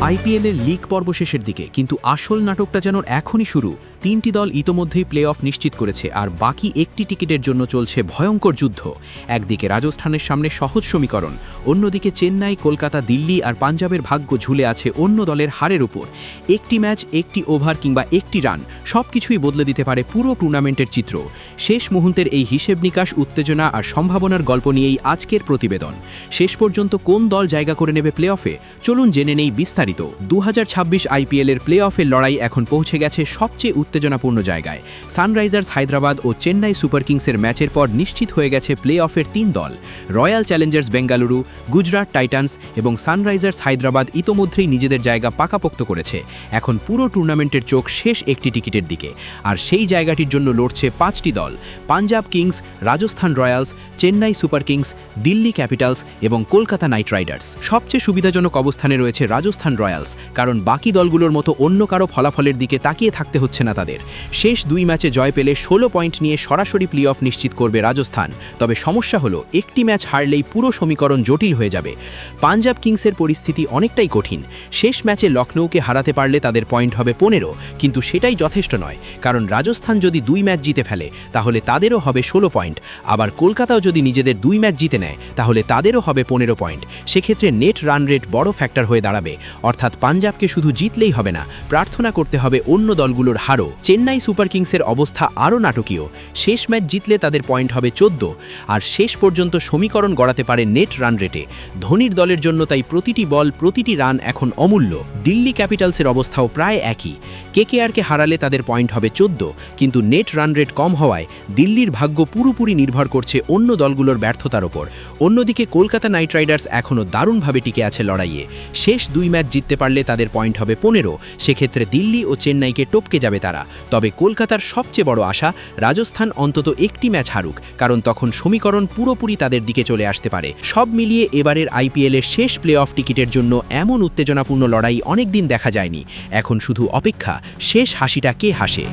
আইপিএলের লিগ পর্ব শেষের দিকে, কিন্তু আসল নাটকটা যেন এখনই শুরু। 3টি দল ইতোমধ্যেই প্লে অফ নিশ্চিত করেছে, আর বাকি একটি টিকিটের জন্য চলছে ভয়ঙ্কর যুদ্ধ। একদিকে রাজস্থানের সামনে সহজ সমীকরণ, অন্যদিকে চেন্নাই, কলকাতা, দিল্লি আর পাঞ্জাবের ভাগ্য ঝুলে আছে অন্য দলের হারের উপর। একটি ম্যাচ, একটি ওভার কিংবা একটি রান সবকিছুই বদলে দিতে পারে পুরো টুর্নামেন্টের চিত্র। শেষ মুহূর্তের এই হিসেব নিকাশ, উত্তেজনা আর সম্ভাবনার গল্প নিয়েই আজকের প্রতিবেদন। শেষ পর্যন্ত কোন দল জায়গা করে নেবে প্লে অফে, চলুন জেনে নেই বিস্তারিত। 2026 আইপিএলের প্লে অফের লড়াই এখন পৌঁছে গেছে সবচেয়ে উত্তেজনাপূর্ণ জায়গায়। সানরাইজার্স হায়দ্রাবাদ ও চেন্নাই সুপার কিংসের ম্যাচের পর নিশ্চিত হয়ে গেছে প্লে অফের 3 দল। Royal Challengers Bengaluru, Gujarat Titans এবং সানরাইজার্স হায়দ্রাবাদ ইতোমধ্যেই নিজেদের জায়গা পাকাপোক্ত করেছে। এখন পুরো টুর্নামেন্টের চোখ শেষ একটি টিকিটের দিকে, আর সেই জায়গাটির জন্য লড়ছে 5টি দল: Punjab Kings, Rajasthan Royals, Chennai Super Kings, Delhi Capitals এবং কলকাতা নাইট রাইডার্স। সবচেয়ে সুবিধাজনক অবস্থানে রয়েছে রাজস্থান রয়্যালস, কারণ বাকি দলগুলোর মতো অন্য কারো ফলাফলের দিকে তাকিয়ে থাকতে হচ্ছে না তাদের। শেষ 2 ম্যাচে জয় পেলে 16 পয়েন্ট নিয়ে সরাসরি প্লে অফ নিশ্চিত করবে রাজস্থান। তবে সমস্যা হলো, একটি ম্যাচ হারলেই পুরো সমীকরণ জটিল হয়ে যাবে। পাঞ্জাব কিংসের পরিস্থিতি অনেকটাই কঠিন। শেষ ম্যাচে লখনৌকে হারাতে পারলে তাদের পয়েন্ট হবে 15, কিন্তু সেটাই যথেষ্ট নয়, কারণ রাজস্থান যদি 2 ম্যাচ জিতে ফেলে তাহলে তাদেরও হবে 16 পয়েন্ট। আবার কলকাতাও যদি নিজেদের 2 ম্যাচ জিতে নেয় তাহলে তাদেরও হবে 15 পয়েন্ট। সেক্ষেত্রে নেট রান রেট বড় ফ্যাক্টর হয়ে দাঁড়াবে। অর্থাৎ পাঞ্জাবকে শুধু জিতলেই হবে না, প্রার্থনা করতে হবে অন্য দলগুলোর হারও। চেন্নাই সুপার কিংসের অবস্থা আরও নাটকীয়। শেষ ম্যাচ জিতলে তাদের পয়েন্ট হবে 14, আর শেষ পর্যন্ত সমীকরণ গড়াতে পারে নেট রান রেটে। ধোনির দলের জন্য তাই প্রতিটি বল, প্রতিটি রান এখন অমূল্য। দিল্লি ক্যাপিটালসের অবস্থাও প্রায় একই। কেকেআরকে হারালে তাদের পয়েন্ট হবে 14, কিন্তু নেট রান রেট কম হওয়ায় দিল্লির ভাগ্য পুরোপুরি নির্ভর করছে অন্য দলগুলোর ব্যর্থতার ওপর। অন্যদিকে কলকাতা নাইট রাইডার্স এখনও দারুণভাবে টিকে আছে লড়াইয়ে। শেষ 2 ম্যাচ জিততে পারলে তাদের পয়েন্ট হবে 15, সেক্ষেত্রে দিল্লি ও চেন্নাইকে টপকে যাবে তারা। তবে কলকাতার সবচেয়ে বড় আশা, রাজস্থান অন্তত একটি ম্যাচ হারুক, কারণ তখন সমীকরণ পুরোপুরি তাদের দিকে চলে আসতে পারে। সব মিলিয়ে এবারের আইপিএলের শেষ প্লে অফ টিকিটের জন্য এমন উত্তেজনাপূর্ণ লড়াই অনেকদিন দেখা যায়নি। এখন শুধু অপেক্ষা, শেষ হাসিটা কে হাসে।